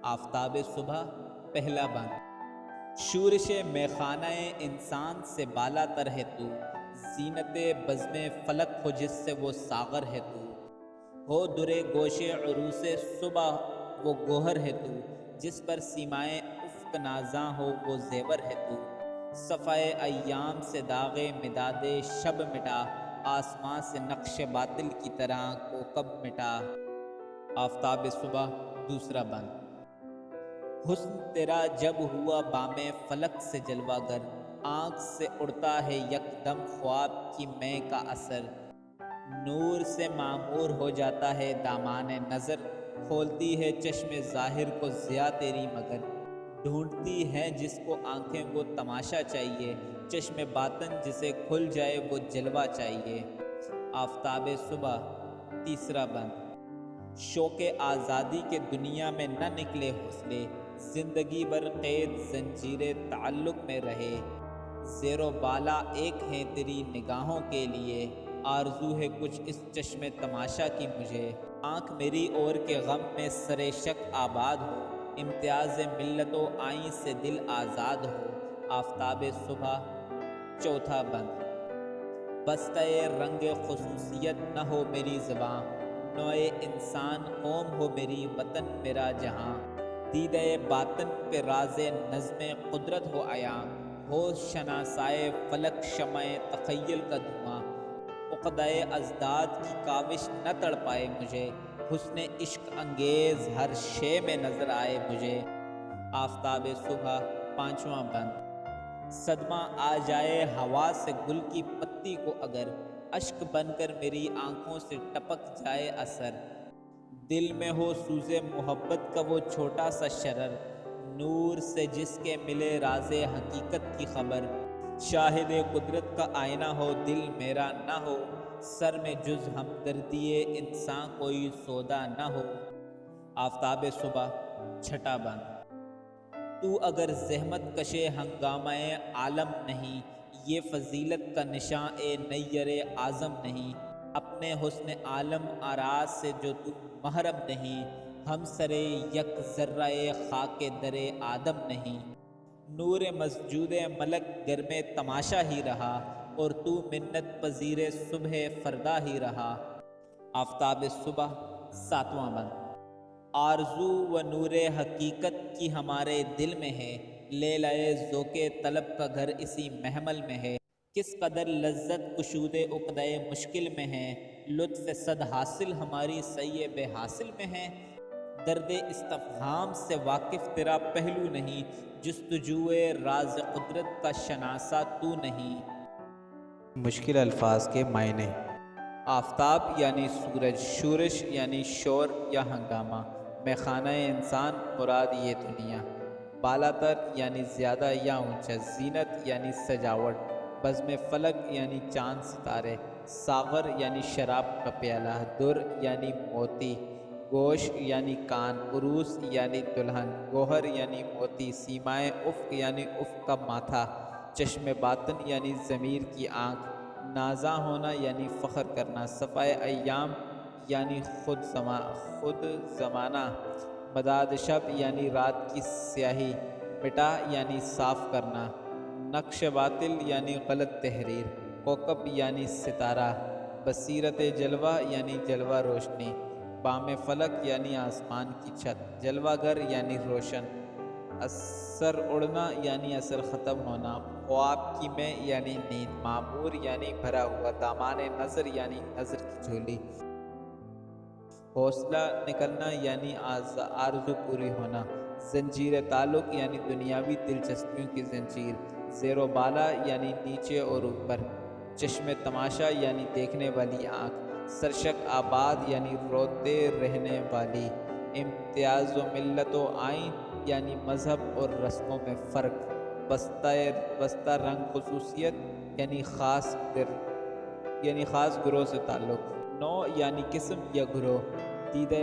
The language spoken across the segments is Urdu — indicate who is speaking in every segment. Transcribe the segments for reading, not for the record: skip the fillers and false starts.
Speaker 1: آفتاب صبح پہلا بند۔ شورش میخانہ انسان سے بالا تر ہے تو، زینت بزم فلک ہو جس سے وہ ساغر ہے تو، ہو درے گوش عروس صبح وہ گوہر ہے تو، جس پر سیمائے افق نازاں ہو وہ زیور ہے تو، صفائے ایام سے داغ مداد شب مٹا، آسمان سے نقش باطل کی طرح کوکب مٹا۔ آفتاب صبح دوسرا بند۔ حسن تیرا جب ہوا بام فلک سے جلوہ گر، آنکھ سے اڑتا ہے یکدم خواب کی مے کا اثر، نور سے معمور ہو جاتا ہے دامان نظر، کھولتی ہے چشم ظاہر کو ضیا تیری مگر، ڈھونڈتی ہے جس کو آنکھیں وہ تماشا چاہیے، چشم باطن جسے کھل جائے وہ جلوہ چاہیے۔ آفتاب صبح تیسرا بند۔ شوق آزادی کے دنیا میں نہ نکلے حوصلے، زندگی بھر قید زنجیر تعلق میں رہے، زیر و بالا ایک ہیں تیری نگاہوں کے لیے، آرزو ہے کچھ اس چشم تماشا کی مجھے، آنکھ میری اور کے غم میں سرے شک آباد ہو، امتیاز ملت و آئیں سے دل آزاد ہو۔ آفتاب صبح چوتھا بند۔ بستہ رنگ خصوصیت نہ ہو میری زباں، نوع انسان قوم ہو میری وطن میرا جہاں، دیدہ باطن پہ راز نظم قدرت ہو عیاں، ہو شناسائے فلک شمع تخیل کا دھواں، عقدۂ ازداد کی کاوش نہ تڑ پائے مجھے، حسن عشق انگیز ہر شے میں نظر آئے مجھے۔ آفتاب صبح پانچواں بند۔ صدمہ آ جائے ہوا سے گل کی پتی کو اگر، اشک بن کر میری آنکھوں سے ٹپک جائے اثر، دل میں ہو سوز محبت کا وہ چھوٹا سا شرر، نور سے جس کے ملے راز حقیقت کی خبر، شاہد قدرت کا آئینہ ہو دل میرا نہ ہو، سر میں جز ہمدردی انسان کوئی سودا نہ ہو۔ آفتاب صبح چھٹا بند۔ تو اگر زحمت کشے ہنگامہ عالم نہیں، یہ فضیلت کا نشاں اے نیر اعظم نہیں، اپنے حسن عالم آراز سے جو تو محرم نہیں، ہم سرے یک ذرہ خاک در آدم نہیں، نور مسجود ملک گر میں تماشا ہی رہا، اور تو منت پذیر صبح فردا ہی رہا۔ آفتاب صبح ساتواں بند۔ آرزو و نور حقیقت کی ہمارے دل میں ہے، لے لائے ذوق طلب کا گھر اسی محمل میں ہے، کس قدر لذت کشود عقدہ مشکل میں ہے، لطف صد حاصل ہماری سعی بے حاصل میں ہے، درد استفہام سے واقف تیرا پہلو نہیں، جستجوئے راز قدرت کا شناسا تو نہیں۔
Speaker 2: مشکل الفاظ کے معنی۔
Speaker 1: آفتاب یعنی سورج، شورش یعنی شور یا ہنگامہ، میخانہ انسان مراد یہ دنیا، بالا تر یعنی زیادہ یا اونچا، زینت یعنی سجاوٹ، بزم فلک یعنی چاند ستارے، ساغر یعنی شراب کا پیالہ، در یعنی موتی، گوش یعنی کان، عروس یعنی دلہن، گوہر یعنی موتی، سیمائے افق یعنی افق کا ماتھا، چشم باطن یعنی ضمیر کی آنکھ، نازاں ہونا یعنی فخر کرنا، صفائے ایام یعنی خود زمانہ، مداد شب یعنی رات کی سیاہی، مٹا یعنی صاف کرنا، نقش باطل یعنی غلط تحریر، کوکب یعنی ستارہ، بصیرت جلوہ یعنی جلوہ روشنی، بام فلک یعنی آسمان کی چھت، جلوہ گر یعنی روشن، اثر اڑنا یعنی اثر ختم ہونا، خواب کی میں یعنی نیند، معمور یعنی بھرا ہوا، دامان نظر یعنی نظر کی جھولی، حوصلہ نکلنا یعنی آرزو پوری ہونا، زنجیر تعلق یعنی دنیاوی دلچسپیوں کی زنجیر، زیر و بالا یعنی نیچے اور اوپر، چشم تماشا یعنی دیکھنے والی آنکھ، سرشک آباد یعنی روتے رہنے والی، امتیاز و ملت و آئین یعنی مذہب اور رسموں میں فرق، بستہ رنگ خصوصیت یعنی خاص گروہ سے تعلق، نوع یعنی قسم یا گروہ، دیدہ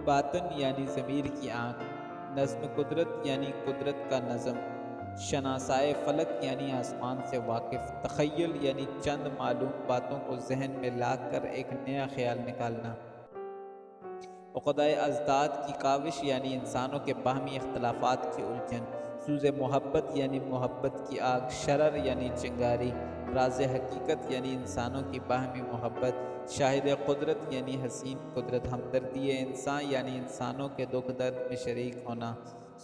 Speaker 1: باطن یعنی ضمیر کی آنکھ، نظم قدرت یعنی قدرت کا نظم، شناسائے فلک یعنی آسمان سے واقف، تخیل یعنی چند معلوم باتوں کو ذہن میں لا کر ایک نیا خیال نکالنا، عقدۂ ازداد کی کاوش یعنی انسانوں کے باہمی اختلافات کی الجھن، سوز محبت یعنی محبت کی آگ، شرر یعنی چنگاری، راز حقیقت یعنی انسانوں کی باہمی محبت، شاہد قدرت یعنی حسین قدرت، ہمدردی انسان یعنی انسانوں کے دکھ درد میں شریک ہونا،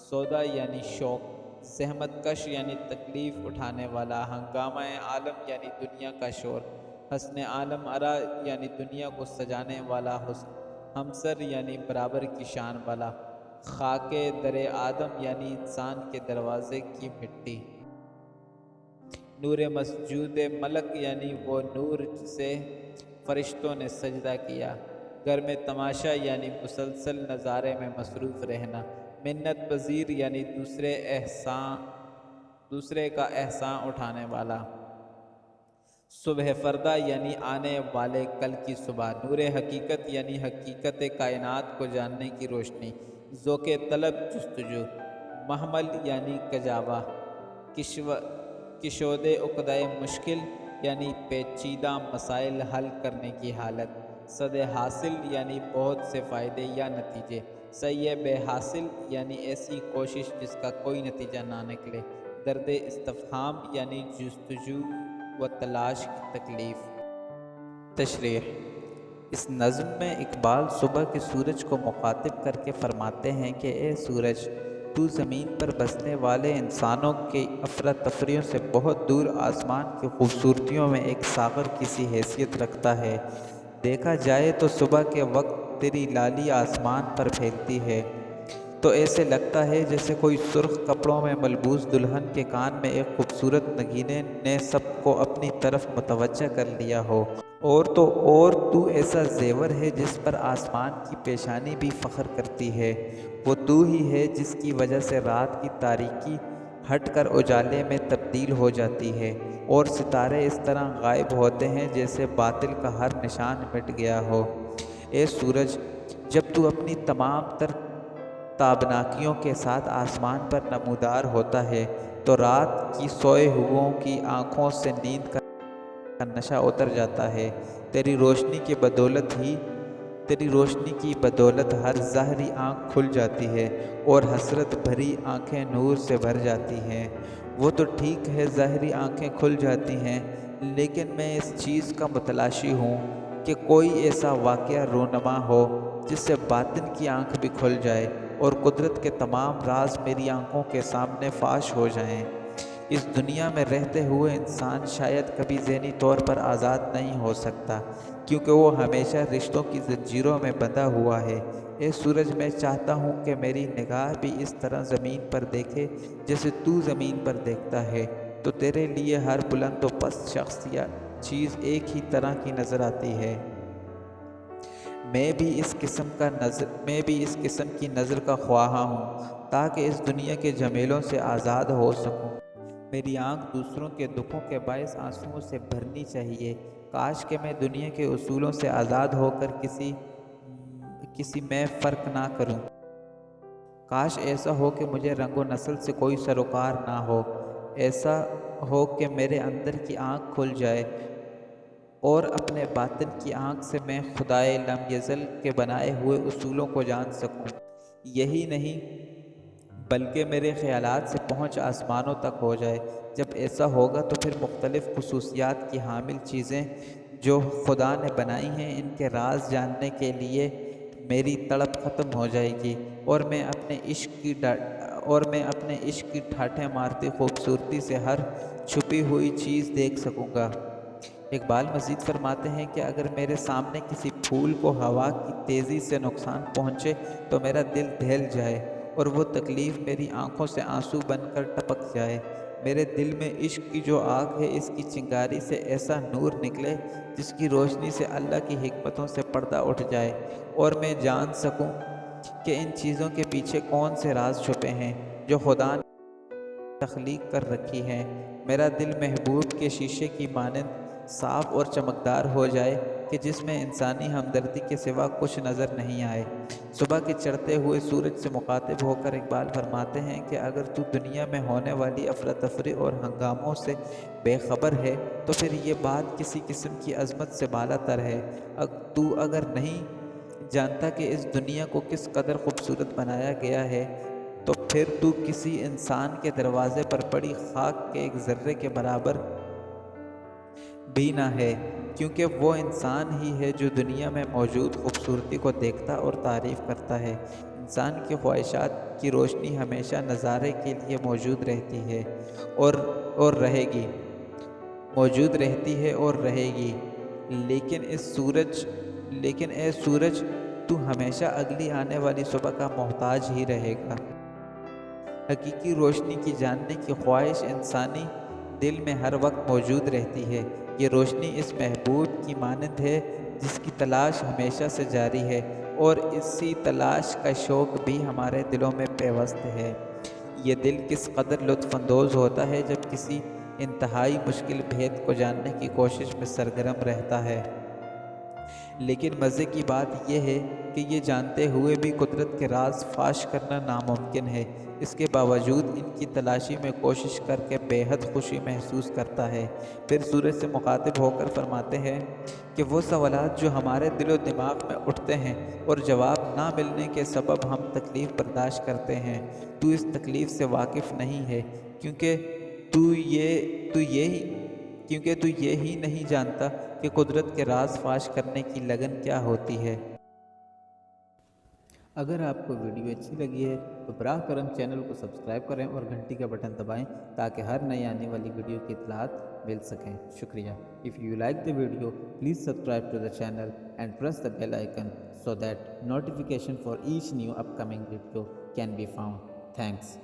Speaker 1: سودا یعنی شوق، زحمت کش یعنی تکلیف اٹھانے والا، ہنگامہ عالم یعنی دنیا کا شور، حسن عالم آرا یعنی دنیا کو سجانے والا حسن، ہمسر یعنی برابر کی شان والا، خاک در آدم یعنی انسان کے دروازے کی مٹی، نور مسجود ملک یعنی وہ نور جسے فرشتوں نے سجدہ کیا، گھر میں تماشا یعنی مسلسل نظارے میں مصروف رہنا، منت پذیر یعنی دوسرے کا احسان اٹھانے والا، صبح فردہ یعنی آنے والے کل کی صبح، نور حقیقت یعنی حقیقت کائنات کو جاننے کی روشنی، ذوق طلب جستجو، محمل یعنی کجاوہ، کشود عقدۂ مشکل یعنی پیچیدہ مسائل حل کرنے کی حالت، صد حاصل یعنی بہت سے فائدے یا نتیجے، سعی بے حاصل یعنی ایسی کوشش جس کا کوئی نتیجہ نہ نکلے، درد استفہام یعنی جستجو و تلاش کی تکلیف۔
Speaker 2: تشریح: اس نظم میں اقبال صبح کے سورج کو مخاطب کر کے فرماتے ہیں کہ اے سورج، تو زمین پر بسنے والے انسانوں کی افراتفریوں سے بہت دور آسمان کی خوبصورتیوں میں ایک ساغر کی سی حیثیت رکھتا ہے۔ دیکھا جائے تو صبح کے وقت تیری لالی آسمان پر پھیلتی ہے تو ایسے لگتا ہے جیسے کوئی سرخ کپڑوں میں ملبوس دلہن کے کان میں ایک خوبصورت نگینے نے سب کو اپنی طرف متوجہ کر لیا ہو، اور تو ایسا زیور ہے جس پر آسمان کی پیشانی بھی فخر کرتی ہے۔ وہ تو ہی ہے جس کی وجہ سے رات کی تاریکی ہٹ کر اجالے میں تبدیل ہو جاتی ہے اور ستارے اس طرح غائب ہوتے ہیں جیسے باطل کا ہر نشان مٹ گیا ہو۔ اے سورج، جب تو اپنی تمام تر تابناکیوں کے ساتھ آسمان پر نمودار ہوتا ہے تو رات کی سوئے ہوئوں کی آنکھوں سے نیند کا نشہ اتر جاتا ہے۔ تیری روشنی کی بدولت ہر ظاہری آنکھ کھل جاتی ہے اور حسرت بھری آنکھیں نور سے بھر جاتی ہیں۔ وہ تو ٹھیک ہے ظاہری آنکھیں کھل جاتی ہیں، لیکن میں اس چیز کا متلاشی ہوں کہ کوئی ایسا واقعہ رونما ہو جس سے باطن کی آنکھ بھی کھل جائے اور قدرت کے تمام راز میری آنکھوں کے سامنے فاش ہو جائیں۔ اس دنیا میں رہتے ہوئے انسان شاید کبھی ذہنی طور پر آزاد نہیں ہو سکتا، کیونکہ وہ ہمیشہ رشتوں کی زنجیروں میں بندھا ہوا ہے۔ اے سورج، میں چاہتا ہوں کہ میری نگاہ بھی اس طرح زمین پر دیکھے جیسے تو زمین پر دیکھتا ہے، تو تیرے لیے ہر بلند و پست شخص یا چیز ایک ہی طرح کی نظر آتی ہے۔ میں بھی اس قسم کی نظر کا خواہاں ہوں تاکہ اس دنیا کے جھمیلوں سے آزاد ہو سکوں۔ میری آنکھ دوسروں کے دکھوں کے باعث آنسوؤں سے بھرنی چاہیے۔ کاش کہ میں دنیا کے اصولوں سے آزاد ہو کر کسی میں فرق نہ کروں۔ کاش ایسا ہو کہ مجھے رنگ و نسل سے کوئی سروکار نہ ہو۔ ایسا ہو کہ میرے اندر کی آنکھ کھل جائے اور اپنے باطن کی آنکھ سے میں خدائے لم یزل کے بنائے ہوئے اصولوں کو جان سکوں۔ یہی نہیں بلکہ میرے خیالات سے پہنچ آسمانوں تک ہو جائے۔ جب ایسا ہوگا تو پھر مختلف خصوصیات کی حامل چیزیں جو خدا نے بنائی ہیں ان کے راز جاننے کے لیے میری تڑپ ختم ہو جائے گی اور میں اپنے عشق کی ٹھاٹھیں مارتی خوبصورتی سے ہر چھپی ہوئی چیز دیکھ سکوں گا۔ اقبال مزید فرماتے ہیں کہ اگر میرے سامنے کسی پھول کو ہوا کی تیزی سے نقصان پہنچے تو میرا دل دہل جائے اور وہ تکلیف میری آنکھوں سے آنسو بن کر ٹپک جائے۔ میرے دل میں عشق کی جو آگ ہے اس کی چنگاری سے ایسا نور نکلے جس کی روشنی سے اللہ کی حکمتوں سے پردہ اٹھ جائے اور میں جان سکوں کہ ان چیزوں کے پیچھے کون سے راز چھپے ہیں جو خدا نے تخلیق کر رکھی ہیں۔ میرا دل محبوب کے شیشے کی مانند صاف اور چمکدار ہو جائے کہ جس میں انسانی ہمدردی کے سوا کچھ نظر نہیں آئے۔ صبح کے چڑھتے ہوئے سورج سے مخاطب ہو کر اقبال فرماتے ہیں کہ اگر تو دنیا میں ہونے والی افراتفری اور ہنگاموں سے بے خبر ہے تو پھر یہ بات کسی قسم کی عظمت سے بالا تر ہے۔ تو اگر نہیں جانتا کہ اس دنیا کو کس قدر خوبصورت بنایا گیا ہے، تو پھر تو کسی انسان کے دروازے پر پڑی خاک کے ایک ذرے کے برابر بھی نہ ہے، کیونکہ وہ انسان ہی ہے جو دنیا میں موجود خوبصورتی کو دیکھتا اور تعریف کرتا ہے۔ انسان کی خواہشات کی روشنی ہمیشہ نظارے کے لیے موجود رہتی ہے اور رہے گی، موجود رہتی ہے اور رہے گی، لیکن اے سورج، تو ہمیشہ اگلی آنے والی صبح کا محتاج ہی رہے گا۔ حقیقی روشنی کی جاننے کی خواہش انسانی دل میں ہر وقت موجود رہتی ہے۔ یہ روشنی اس محبوب کی مانند ہے جس کی تلاش ہمیشہ سے جاری ہے، اور اسی تلاش کا شوق بھی ہمارے دلوں میں پیوست ہے۔ یہ دل کس قدر لطف اندوز ہوتا ہے جب کسی انتہائی مشکل بھید کو جاننے کی کوشش میں سرگرم رہتا ہے۔ لیکن مزے کی بات یہ ہے کہ یہ جانتے ہوئے بھی قدرت کے راز فاش کرنا ناممکن ہے۔ اس کے باوجود ان کی تلاشی میں کوشش کر کے بے حد خوشی محسوس کرتا ہے۔ پھر سورج سے مخاطب ہو کر فرماتے ہیں کہ وہ سوالات جو ہمارے دل و دماغ میں اٹھتے ہیں اور جواب نہ ملنے کے سبب ہم تکلیف برداشت کرتے ہیں، تو اس تکلیف سے واقف نہیں ہے، کیونکہ تو یہی نہیں جانتا کہ قدرت کے راز فاش کرنے کی لگن کیا ہوتی ہے۔
Speaker 1: اگر آپ کو ویڈیو اچھی لگی ہے تو براہ کرم چینل کو سبسکرائب کریں اور گھنٹی کا بٹن دبائیں تاکہ ہر نئی آنے والی ویڈیو کی اطلاعات مل سکیں۔ شکریہ۔ If you like the video, please subscribe to the channel and press the bell icon so that notification for each new upcoming video can be found. Thanks.